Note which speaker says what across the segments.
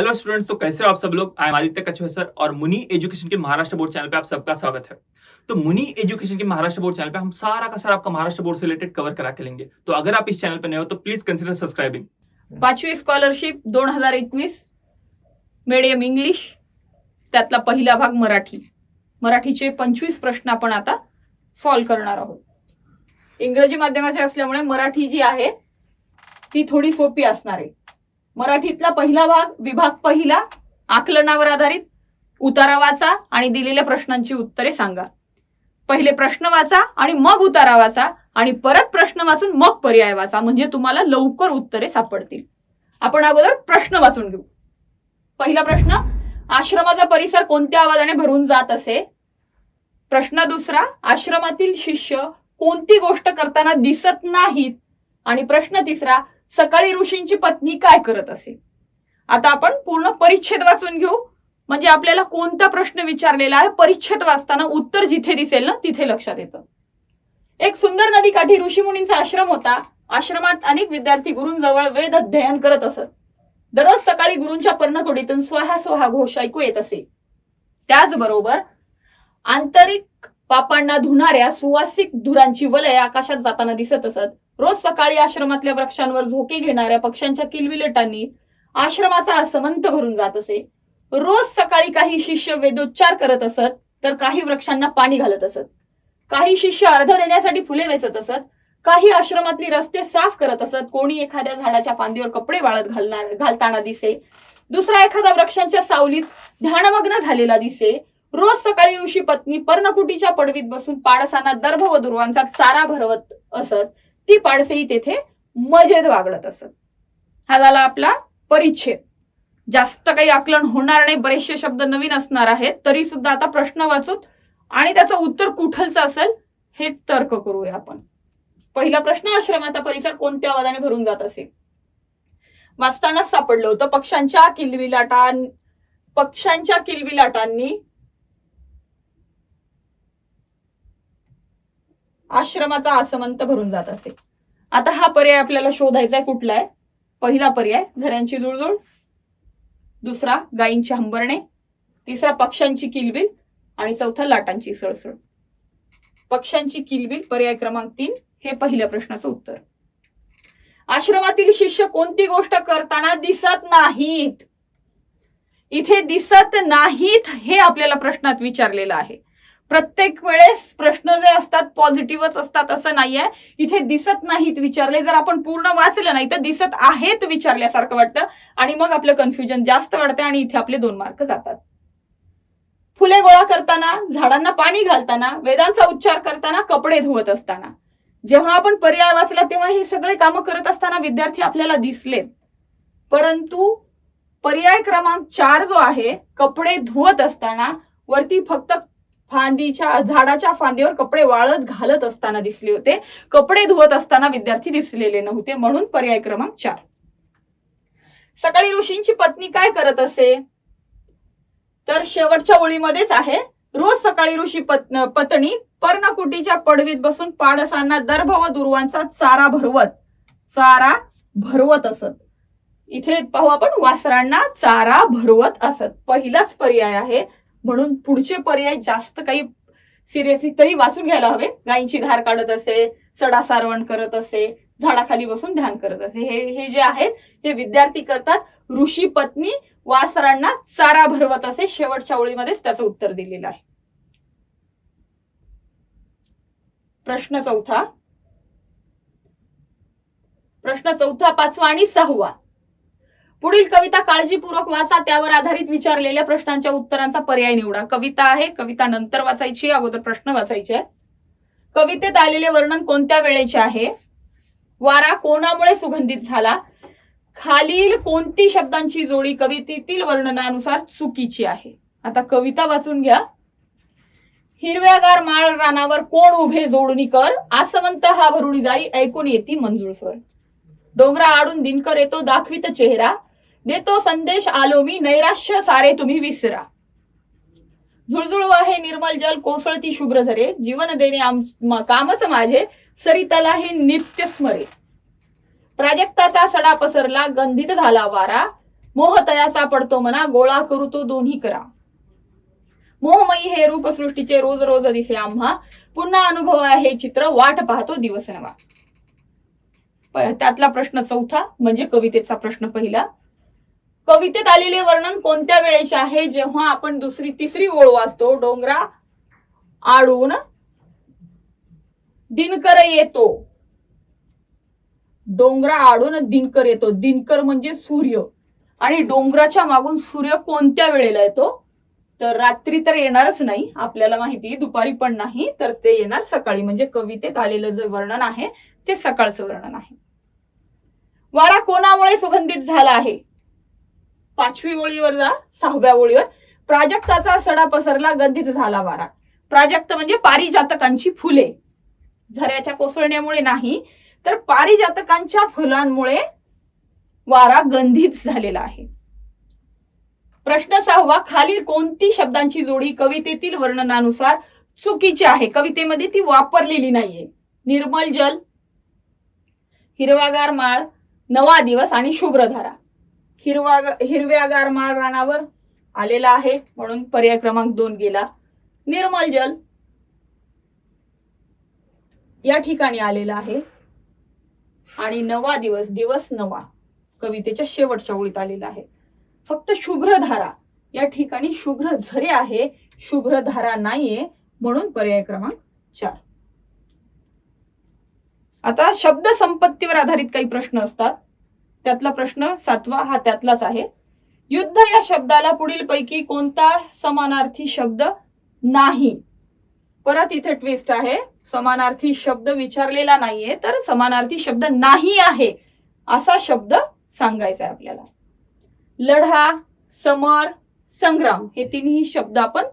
Speaker 1: Hello students, तो कैसे हो आप सब लोग। आई एम आदित्य कछुआ सर और मुनि एजुकेशन के महाराष्ट्र बोर्ड चैनल पे आप सबका स्वागत है। तो मुनि एजुकेशन के महाराष्ट्र बोर्ड चैनल पे हम सारा का सारा आपका महाराष्ट्र बोर्ड से रिलेटेड कवर करा के लेंगे। तो अगर आप इस चैनल पे नए हो तो प्लीज कंसिडर सब्सक्राइबिंग।
Speaker 2: 5वी स्कॉलरशिप 2021 मीडियम इंग्लिश, त्यातला पहिला भाग मराठीचे 25 प्रश्न आपण आता सॉल्व करणार आहोत। इंग्रजी माध्यमाचे असल्यामुळे मराठी जी आहे ती थोडी सोपी असणार आहे। मराठीतला पहिला भाग, विभाग पहिला, आकलनावर आधारित, उतारा वाचा आणि दिलेल्या प्रश्नांची उत्तरे सांगा। पहिले प्रश्न वाचा आणि मग उतारा वाचा आणि परत प्रश्न वाचून मग पर्याय वाचा, म्हणजे तुम्हाला लवकर उत्तरे सापडतील। आपण अगोदर प्रश्न वाचून घेऊ। पहिला प्रश्न, आश्रमाचा परिसर कोणत्या आवाजाने भरून जात असे? प्रश्न दुसरा, आश्रमातील शिष्य कोणती गोष्ट करताना दिसत नाहीत? आणि प्रश्न तिसरा, सकाळी ऋषींची पत्नी काय करत असे? आता आपण पूर्ण परिच्छेद वाचून घेऊ, म्हणजे आपल्याला कोणता प्रश्न विचारलेला आहे परिच्छेद वाचताना उत्तर जिथे दिसेल ना तिथे लक्षात येतं। एक सुंदर नदीकाठी ऋषीमुनींचा आश्रम होता। आश्रमात अनेक विद्यार्थी गुरूंजवळ वेद अध्ययन करत असत। दररोज सकाळी गुरूंच्या पर्णकुडीतून स्वाहा स्वाहा घोष ऐकू येत असे। त्याचबरोबर आंतरिक पापांना धुणाऱ्या सुवासिक धुरांची वलय आकाशात जाताना दिसत असत। रोज सकाळी आश्रमातल्या वृक्षांवर झोके घेणाऱ्या पक्ष्यांच्या किलबिलाटांनी आश्रमाचा आसमंत भरून जात असे। रोज सकाळी काही शिष्य वेदोच्चार करत असत, तर काही वृक्षांना पाणी घालत असत। काही शिष्य अर्घ देण्यासाठी फुले वेचत असत, काही आश्रमातली रस्ते साफ करत असत। कोणी एखाद्या झाडाच्या फांदीवर कपडे वाळत घालताना दिसे, दुसरा एखादा वृक्षांच्या सावलीत ध्यानमग्न झालेला दिसे। रोज सकाळी ऋषी पत्नी पर्णकुटीच्या पडवीत बसून पाडसांना दर्भ व दुर्वांचा चारा भरवत असत। ती पाडसेही तेथे मजेत वागडत असत। हा झाला आपला परिच्छेद। जास्त काही आकलन होणार नाही, बरेचसे शब्द नवीन असणार आहेत, तरी सुद्धा आता प्रश्न वाचूत आणि त्याचं उत्तर कुठलचं असेल हे तर्क करूया आपण। पहिला प्रश्न, आश्रमाचा परिसर कोणत्या आवाजाने भरून जात असे? वाचतानाच सापडलं होतं, पक्ष्यांच्या किलबिलाटांनी आश्रमाचा आसमंत भरून जात असे। आता हा पर्याय आपल्याला शोधायचा आहे, कुठला आहे? पहिला पर्याय झऱ्यांची जुळजुळ, दुसरा गायींचे हंबरणे, तिसरा पक्ष्यांची किलबिल आणि चौथा लाटांची सळसळ। पक्ष्यांची किलबिल पर्याय क्रमांक 3 हे पहिल्या प्रश्नाचं उत्तर। आश्रमातील शिष्य कोणती गोष्ट करताना दिसत नाहीत? इथे दिसत नाहीत हे आपल्याला प्रश्नात विचारलेलं आहे। प्रत्येक वेळेस प्रश्न जे असतात पॉझिटिव्हच असतात असं नाहीये। इथे दिसत नाहीत विचारले, जर आपण पूर्ण वाचलं नाही तर दिसत आहेत विचारल्यासारखं वाटतं आणि मग आपलं कन्फ्युजन जास्त वाढते आणि इथे आपले 2 मार्क जातात। फुले गोळा करताना, झाडांना पाणी घालताना, वेदांचा उच्चार करताना, कपडे धुवत असताना। जेव्हा आपण पर्याय वाचला तेव्हा हे सगळे कामं करत असताना विद्यार्थी आपल्याला दिसलेत, परंतु पर्याय क्रमांक 4 जो आहे, कपडे धुवत असताना, वरती फक्त झाडाच्या फांदीवर कपडे वाळत घालत असताना दिसले होते, कपडे धुवत असताना विद्यार्थी दिसलेले नव्हते, म्हणून पर्याय क्रमांक 4। सकाळी ऋषींची पत्नी काय करत असे? तर शेवटच्या ओळीमध्येच आहे, रोज सकाळी ऋषी पत्नी पर्णकुटीच्या पडवीत बसून पाडसांना दर्भ व दुर्वांचा चारा भरवत असत। इथे पाहू आपण, वासरांना चारा भरवत असत, पहिलाच पर्याय आहे, म्हणून पुढचे पर्याय जास्त काही सिरियसली तरी वाचून घ्यायला हवे। गायींची धार काढत असे, सडा सारवण करत असे, झाडाखाली बसून ध्यान करत असे, हे जे आहेत हे विद्यार्थी करतात। ऋषी पत्नी वासरांना चारा भरवत असे, शेवटच्या ओळीमध्येच त्याचं उत्तर दिलेलं आहे। प्रश्न चौथा, 5वा आणि 6वा। पुढील कविता काळजीपूर्वक वाचा, त्यावर आधारित विचारलेल्या प्रश्नांच्या उत्तरांचा पर्याय निवडा। कविता आहे, कविता नंतर वाचायची, अगोदर प्रश्न वाचायचे आहेत। कवितेत आलेले वर्णन कोणत्या वेळेचे आहे? वारा कोणामुळे सुगंधित झाला? खालील कोणती शब्दांची जोडी कवितेतील वर्णनानुसार चुकीची आहे? आता कविता वाचून घ्या। हिरव्यागार माळ रानावर कोण उभे जोडणी कर, आसमंत हा भरुणी जाई ऐकून येती मंजूळ स्वर। डोंगरा आडून दिनकर येतो दाखवित चेहरा, देतो संदेश आलो मी नैराश्य सारे तुम्ही विसरा। झुळझुळ वाहे निर्मल जल कोसळती शुभ्र झरे, जीवन देणे कामच माझे सरिताला हे नित्य स्मरे। प्राजक्ताचा सडा पसरला गंधित झाला वारा, मोह तयाचा पडतो मना, गोळा करू तो दोन्ही करा. मोहमयी हे रूपसृष्टीचे रोज रोज दिसे आम्हा, पुन्हा अनुभव आहे चित्र, वाट पाहतो दिवस नवा. त्यातला प्रश्न चौथा म्हणजे कवितेचा प्रश्न पहिला. कवितेत आलेले वर्णन कोणत्या वेळेचे आहे? जेव्हा आपण दुसरी तिसरी ओळ वाचतो. डोंगरा आडून दिनकर येतो. डोंगरा आडून दिनकर येतो. दिनकर म्हणजे सूर्य, आणि डोंगराच्या मागून सूर्य कोणत्या वेळेला येतो? तर रात्री तर येणारच नाही, आपल्याला माहिती, दुपारी पण नाही, तर ते येणार सकाळी. म्हणजे कवितेत आलेलं जे वर्णन आहे ते सकाळचं वर्णन आहे. वारा कोणामुळे सुगंधित झाला आहे? 5वी ओळीवर जा, 6व्या ओळीवर. प्राजक्ताचा सडा पसरला, गंधित झाला वारा. प्राजक्त म्हणजे पारिजातकांची फुले. झऱ्याच्या कोसळण्यामुळे नाही, तर पारिजातकांच्या फुलांमुळे वारा गंधित झालेला आहे. प्रश्न 6वा. खालील कोणती शब्दांची जोडी कवितेतील वर्णनानुसार चुकीची आहे? कवितेमध्ये ती वापरलेली नाहीये. निर्मल जल, हिरवागार माळ, नवा दिवस आणि शुभ्रधारा. हिरव्यागार माळ रानावर आलेला आहे म्हणून पर्याय क्रमांक 2 गेला. निर्मल जल या ठिकाणी आलेला आहे, आणि नवा दिवस, दिवस नवा कवितेच्या शेवटच्या ओळीत आलेला आहे. फक्त शुभ्रधारा या ठिकाणी शुभ्र झरे आहे, शुभ्रधारा नाहीये, म्हणून पर्याय क्रमांक 4. आता शब्द संपत्तीवर आधारित काही प्रश्न असतात. त्यातला प्रश्न 7वा हा त्यातलाच आहे. युद्ध या शब्दाला पुढील पैकी कोणता समानार्थी शब्द नाही? परत इथे ट्विस्ट आहे. समानार्थी शब्द विचारलेला नाहीये, तर समानार्थी शब्द नाही आहे असा शब्द सांगायचा आहे आपल्याला. लढा, समर, संग्राम हे तिन्ही शब्द आपण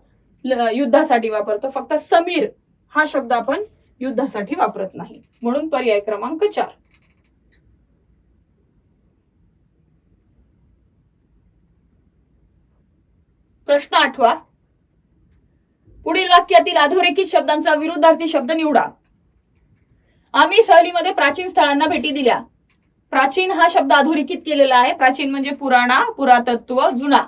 Speaker 2: युद्धासाठी वापरतो. फक्त समीर हा शब्द आपण युद्धासाठी वापरत नाही, म्हणून पर्याय क्रमांक 4. प्रश्न 8वा. पुढील वाक्यातील अधोरेखित शब्दांचा विरुद्धार्थी शब्द निवडा. आम्ही सहलीमध्ये प्राचीन स्थळांना भेटी दिल्या. प्राचीन हा शब्द अधोरेखित केलेला आहे. प्राचीन म्हणजे पुराणा, पुरातत्व, जुना.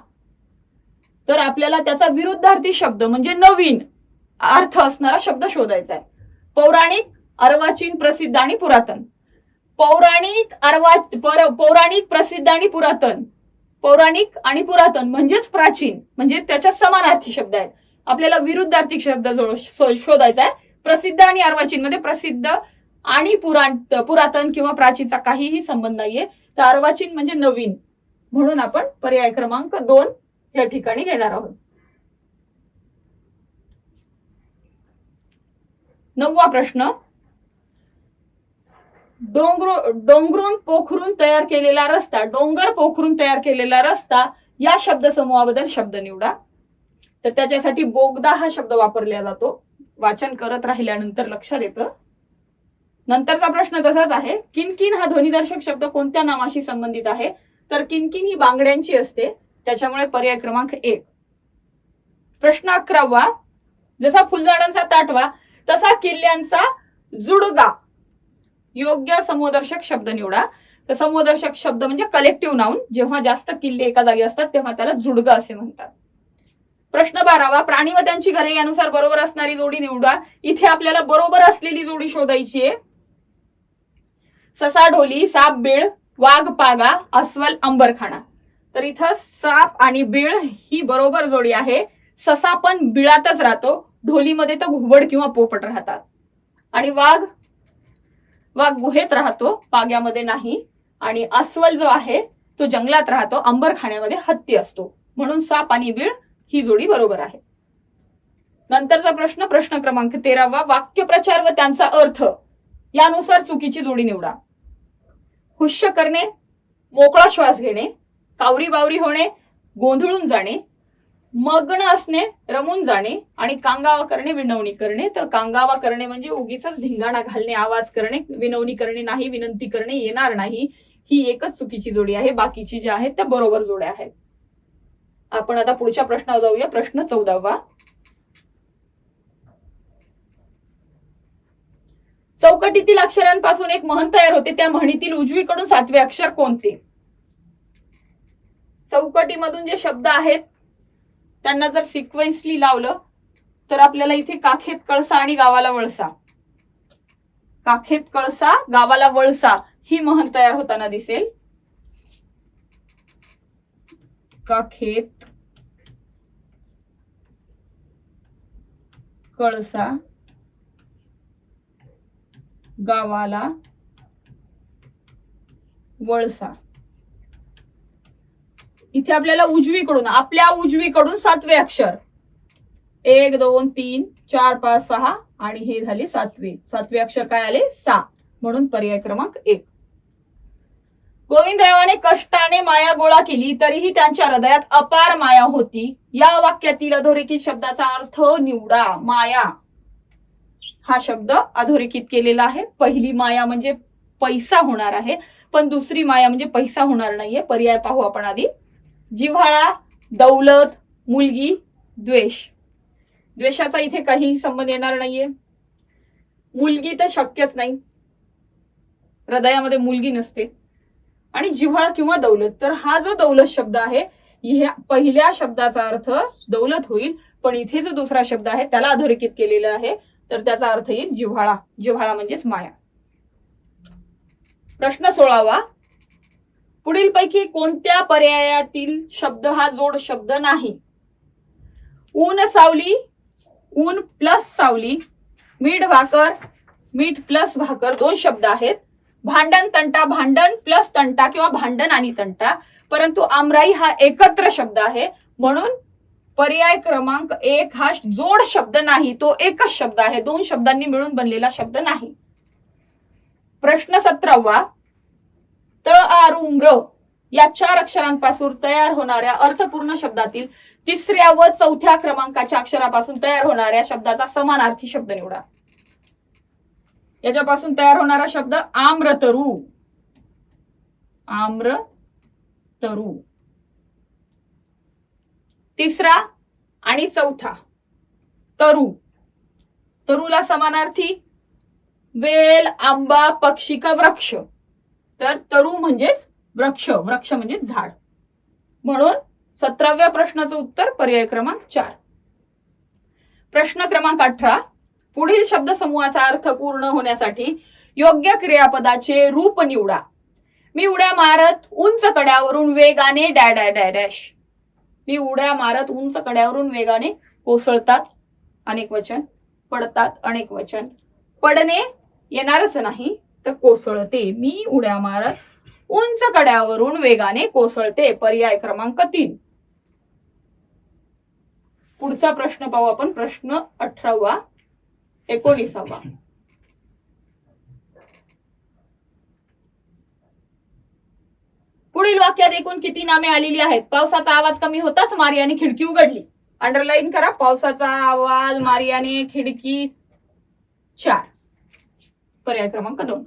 Speaker 2: तर आपल्याला त्याचा विरुद्धार्थी शब्द म्हणजे नवीन अर्थ असणारा शब्द शोधायचा आहे. पौराणिक, अर्वाचीन, प्रसिद्ध आणि पुरातन. पौराणिक, पौराणिक, प्रसिद्ध आणि पुरातन. पौराणिक आणि पुरातन म्हणजेच प्राचीन, म्हणजे त्याच्या समानार्थी शब्द आहेत. आपल्याला विरुद्धार्थी शब्द शोधायचा आहे. प्रसिद्ध आणि अर्वाचीन मध्ये प्रसिद्ध आणि पुरातन किंवा प्राचीनचा काहीही संबंध नाहीये. तर अर्वाचीन म्हणजे नवीन, म्हणून आपण पर्याय क्रमांक 2 या ठिकाणी घेणार आहोत. 9वा प्रश्न. डोंगरून पोखरून तयार केलेला रस्ता. डोंगर पोखरून तयार केलेला रस्ता या शब्दसमूहाबद्दल शब्द निवडा. तर त्याच्यासाठी बोगदा हा शब्द वापरला जातो. वाचन करत राहिल्यानंतर लक्षात येतं. नंतरचा प्रश्न तसाच आहे. किनकिन हा ध्वनिदर्शक शब्द कोणत्या नामाशी संबंधित आहे? तर किनकिन ही बांगड्यांची असते, त्याच्यामुळे पर्याय क्रमांक 1. प्रश्न 11वा. जसा फुलझाडांचा ताटवा तसा किल्ल्यांचा जुडगा. योग्य समूहदर्शक शब्द निवडा. तर समूहदर्शक शब्द म्हणजे कलेक्टिव्ह नाउन. जेव्हा जास्त किल्ले एका जागी असतात तेव्हा त्याला जुडगा असे म्हणतात. प्रश्न 12वा. प्राणी व त्यांची घरे यानुसार बरोबर असणारी जोडी निवडा. इथे आपल्याला बरोबर असलेली जोडी शोधायची आहे. ससा ढोली, साप बीळ, वाघ पागा, अस्वल अंबरखाना. तर इथं साप आणि बीळ ही बरोबर जोडी आहे. ससा पण बिळातच राहतो. ढोलीमध्ये तर घुबड किंवा पोपट राहतात. आणि वाघ गुहेत राहतो, पाग्यामध्ये नाही. आणि अस्वल जो आहे तो जंगलात राहतो, अंबरखाण्यामध्ये हत्ती असतो. म्हणून साप आणि बीळ ही जोडी बरोबर आहे. नंतरचा प्रश्न, प्रश्न क्रमांक 13वा. वाक्यप्रचार व त्यांचा अर्थ यानुसार चुकीची जोडी निवडा. हुश्य करणे, मोकळा श्वास घेणे, कावरी बावरी होणे, गोंधळून जाणे, मग्न असणे, रमून जाणे, आणि कांगावा करणे, विनवणी करणे. तर कांगावा करणे म्हणजे उगीच धिंगाणा घालणे, आवाज करणे. विनवणी करणे नाही, विनंती करणे येणार नाही. ही एकच चुकीची जोडी आहे. बाकीची जी आहेत त्या बरोबर जोड्या आहेत. आपण आता पुढच्या प्रश्नावर जाऊया. प्रश्न 14वा. चौकटीतील अक्षरांपासून एक म्हण तयार होते. त्या म्हणीतील उजवीकडून 7वे अक्षर कोणते? चौकटीमधून जे शब्द आहेत त्यांना जर सिक्वेन्सली लावलं तर आपल्याला इथे काखेत कळसा आणि गावाला वळसा, काखेत कळसा गावाला वळसा ही म्हण तयार होताना दिसेल. काखेत कळसा गावाला वळसा. इथे आपल्याला आपल्या उजवीकडून 7वे अक्षर 1 2 3 4 5 6 आणि हे झाले 7वे अक्षर काय आले 6, म्हणून पर्याय क्रमांक 1. गोविंदरावाने कष्टाने माया गोळा केली तरीही त्यांच्या हृदयात अपार माया होती. या वाक्यातील अधोरेखित शब्दाचा अर्थ निवडा. माया हा शब्द अधोरेखित केलेला आहे. पहिली माया म्हणजे पैसा होणार आहे, पण दुसरी माया म्हणजे पैसा होणार नाहीये. पर्याय पाहू आपण आधी. जिव्हाळा, दौलत, मुलगी, द्वेष. द्वेषाचा इथे काही संबंध येणार नाहीये. मुलगी तर शक्यच नाही, हृदयामध्ये मुलगी नसते. आणि जिव्हाळा किंवा दौलत, तर हा जो दौलत शब्द आहे ह्या पहिल्या शब्दाचा अर्थ दौलत होईल, पण इथे जो दुसरा शब्द आहे त्याला अधोरेखित केलेला आहे तर त्याचा अर्थ येईल जिव्हाळा. जिव्हाळा म्हणजेच माया. प्रश्न 16वा. पुढीलपैकी कोणत्या पर्यायातील शब्द हा जोड शब्द नाही? ऊन सावली, ऊन प्लस सावली, मीठ भाकर, मीठ प्लस भाकर 2 शब्द आहेत. भांडण तंटा, भांडण प्लस तंटा किंवा भांडण आणि तंटा, परंतु आमराई हा एकत्र शब्द आहे, म्हणून पर्याय क्रमांक 1 हा जोड शब्द नाही, तो एकच शब्द आहे, 2 शब्दांनी मिळून बनलेला शब्द नाही. प्रश्न 17वा. त आरू म्र या 4 अक्षरांपासून तयार होणाऱ्या अर्थपूर्ण शब्दातील 3ऱ्या व 4थ्या क्रमांकाच्या अक्षरापासून तयार होणाऱ्या शब्दाचा समानार्थी शब्द निवडा. याच्यापासून तयार होणारा शब्द आम्रतरू. आम्रतरू. 3रा आणि 4था तरु. तरुला समानार्थी वेल, आंबा, पक्षी का वृक्ष. तर तरु म्हणजेच वृक्ष, वृक्ष म्हणजेच झाड. म्हणून 17व्या प्रश्नाचं उत्तर पर्याय क्रमांक 4. प्रश्न क्रमांक 18. पुढील शब्दसमूहाचा अर्थ पूर्ण होण्यासाठी योग्य क्रियापदाचे रूप निवडा. मी उड्या मारत उंच कड्यावरून वेगाने डॅश. मी उड्या मारत उंच कड्यावरून वेगाने कोसळतात अनेक वचन, पडतात अनेक वचन, पडणे येणारच नाही तर कोसळते. मी उड्या मारत उंच कड्यावरून वेगाने कोसळते पर्याय क्रमांक 3. पुढचा प्रश्न पाहू आपण. प्रश्न 18वा. 19वा. पुढील वाक्यात एकूण किती नामे आलेली आहेत? पावसाचा आवाज कमी होताच मारियाने खिडकी उघडली. अंडरलाईन करा. पावसाचा आवाज, मारियाने खिडकी. 4 पर्याय क्रमांक 2.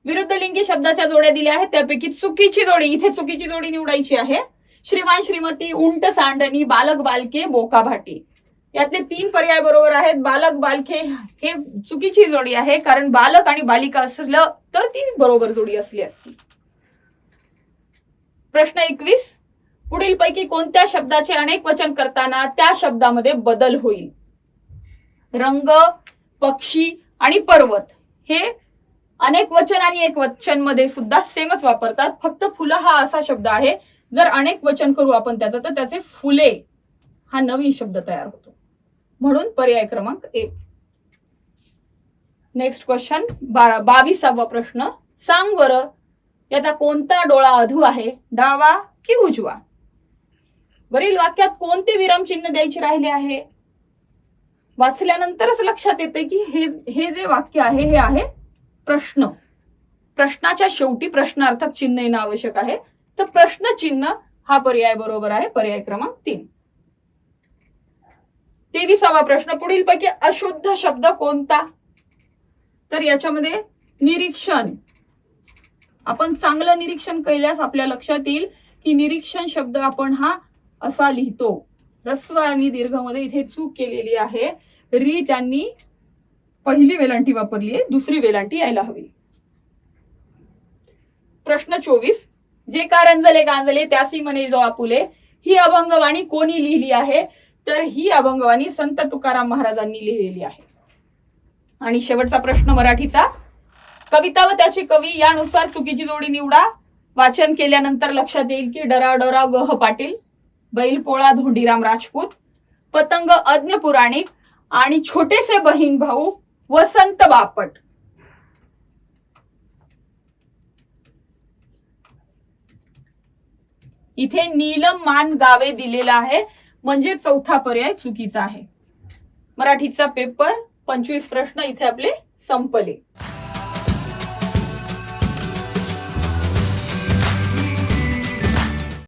Speaker 2: विरुद्ध लिंगी शब्दाच्या जोड्या दिल्या आहेत, त्यापैकी चुकीची जोडी, इथे चुकीची जोडी निवडायची आहे. श्रीमान श्रीमती, उंट सांडणी, बालक बालके, बोका भाटी. यातले 3 पर्याय बरोबर आहेत. बालक बालके हे चुकीची जोडी आहे, कारण बालक आणि बालिका असलं तर ती बरोबर जोडी असली असती. प्रश्न 21. पुढीलपैकी कोणत्या शब्दाचे अनेक वचन करताना त्या शब्दामध्ये बदल होईल? रंग, पक्षी आणि पर्वत हे अनेक वचन आणि एक वचन मध्ये सुद्धा सेमच वापरतात. फक्त फुलं हा असा शब्द आहे, जर अनेक वचन करू आपण त्याचं तर त्याचे फुले हा नवीन शब्द तयार होतो. म्हणून पर्याय क्रमांक 1. नेक्स्ट क्वेश्चन 22वा प्रश्न. सांग बरं याचा कोणता डोळा अधू आहे, डावा की उजवा? वरील वाक्यात कोणते विरामचिन्ह द्यायचे राहिले आहे? वाचल्यानंतरच लक्षात येते की हे जे वाक्य आहे हे आहे प्रश्न. प्रश्नाच्या शेवटी प्रश्नार्थक चिन्ह येणं आवश्यक आहे, तर प्रश्न चिन्ह हा पर्याय बरोबर आहे पर्याय क्रमांक 3. 23वा प्रश्न. पुढीलपैकी अशुद्ध शब्द कोणता? तर याच्यामध्ये निरीक्षण. आपण चांगलं निरीक्षण केल्यास आपल्या लक्षात येईल की निरीक्षण शब्द आपण हा असा लिहितो. ह्रस्व आणि दीर्घ मध्ये इथे चूक केलेली आहे. री त्यांनी पहिली वेलांटी वापरली आहे, दुसरी वेलांटी यायला हवी. प्रश्न 24. जे कारंजले गांजले त्यासी म्हणे जो आपुले, ही अभंगवाणी कोणी लिहिली आहे? तर ही अभंगवाणी संत तुकाराम महाराजांनी लिहिलेली आहे. आणि शेवटचा प्रश्न मराठीचा, कविता व त्याचे कवी यानुसार चुकीची जोडी निवडा. वाचन केल्यानंतर लक्षात येईल की डरा डरा गह पाटील, बैलपोळा धोंडीराम राजपूत, पतंग अज्ञ पुराणिक आणि छोटेसे बहीण भाऊ वसंत बापट. इथे नीलम मान गावे दिलेलं आहे, म्हणजे चौथा पर्याय चुकीचा आहे. मराठीचा पेपर 25 प्रश्न इथे आपले संपले.